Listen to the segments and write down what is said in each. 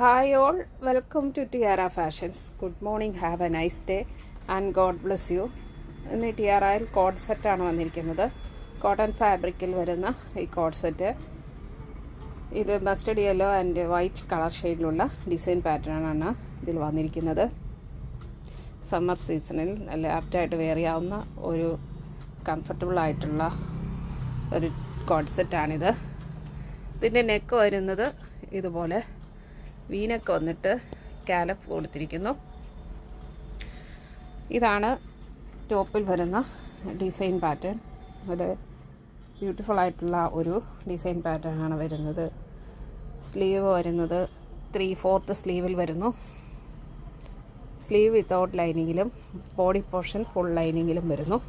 Hi all, welcome to Tiara Fashions. Good morning, have a nice day and God bless you. ഇന്ന് ടിയാറയിൽ code സെറ്റാണ് വന്നിരിക്കുന്നത്. Cotton ഫാബ്രിക്കിൽ വരുന്ന ഈ കോഡ് സെറ്റ്, ഇത് mustard yellow and white colour ഷെയ്ഡിലുള്ള design പാറ്റേണാണ് ഇതിൽ വന്നിരിക്കുന്നത്. സമ്മർ സീസണിൽ നല്ല ആപ്റ്റായിട്ട് വെയർ ചെയ്യാവുന്ന ഒരു കംഫർട്ടബിൾ ആയിട്ടുള്ള ഒരു കോഡ് സെറ്റാണിത്. ഇതിൻ്റെ നെക്ക് വരുന്നത് ഇതുപോലെ വീനൊക്കെ വന്നിട്ട് സ്കാലപ്പ് കൊടുത്തിരിക്കുന്നു. ഇതാണ് ടോപ്പിൽ വരുന്ന ഡിസൈൻ പാറ്റേൺ. അത് ബ്യൂട്ടിഫുൾ ആയിട്ടുള്ള ഒരു ഡിസൈൻ പാറ്റേൺ ആണ് വരുന്നത്. സ്ലീവ് വരുന്നത് 3/4 സ്ലീവിൽ വരുന്നു. സ്ലീവ് വിത്തൗട്ട് ലൈനിങ്ങിലും ബോഡി പോർഷൻ ഫുൾ ലൈനിങ്ങിലും വരുന്നു.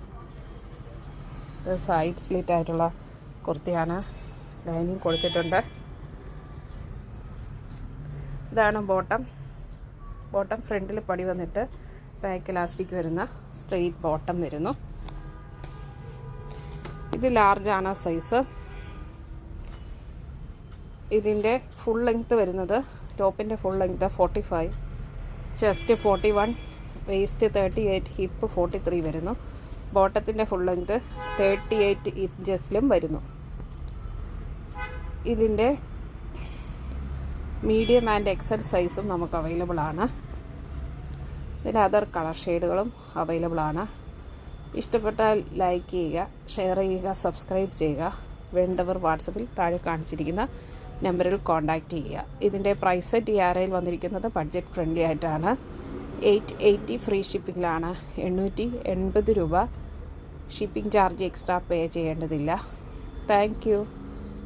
ഇത് സൈഡ് സ്ലിറ്റ് ആയിട്ടുള്ള കുർത്തിയാണ്, ലൈനിങ് കൊടുത്തിട്ടുണ്ട്. ഇതാണ് ബോട്ടം. ഫ്രണ്ടിൽ പടി വന്നിട്ട് ബാക്ക് ഇലാസ്റ്റിക് വരുന്ന സ്ട്രെയിറ്റ് ബോട്ടം വരുന്നു. ഇത് ലാർജാണ് സൈസ്. ഇതിൻ്റെ ഫുൾ ലെങ്ത്ത് വരുന്നത്, ടോപ്പിൻ്റെ full length 45, chest 41, waste 38, hip 43 വരുന്നു. ബോട്ടത്തിൻ്റെ ഫുൾ ലെങ്ത്ത് 38 ഇഞ്ചസിലും വരുന്നു. ഇതിൻ്റെ മീഡിയം ആൻഡ് എക്സൽ സൈസും നമുക്ക് അവൈലബിൾ ആണ്. ഇതിന് അതർ കളർ ഷെയ്ഡുകളും അവൈലബിൾ ആണ്. ഇഷ്ടപ്പെട്ടാൽ ലൈക്ക് ചെയ്യുക, ഷെയർ ചെയ്യുക, സബ്സ്ക്രൈബ് ചെയ്യുക. വേണ്ടവർ വാട്സപ്പിൽ താഴെ കാണിച്ചിരിക്കുന്ന നമ്പറിൽ കോൺടാക്റ്റ് ചെയ്യുക. ഇതിൻ്റെ പ്രൈസ് ടിയാറയിൽ വന്നിരിക്കുന്നത് ബഡ്ജറ്റ് ഫ്രണ്ട്ലി ആയിട്ടാണ്. 880 ഫ്രീ ഷിപ്പിങ്ങിലാണ്. 880 രൂപ ഷിപ്പിംഗ് ചാർജ് എക്സ്ട്രാ പേ ചെയ്യേണ്ടതില്ല. Thank you.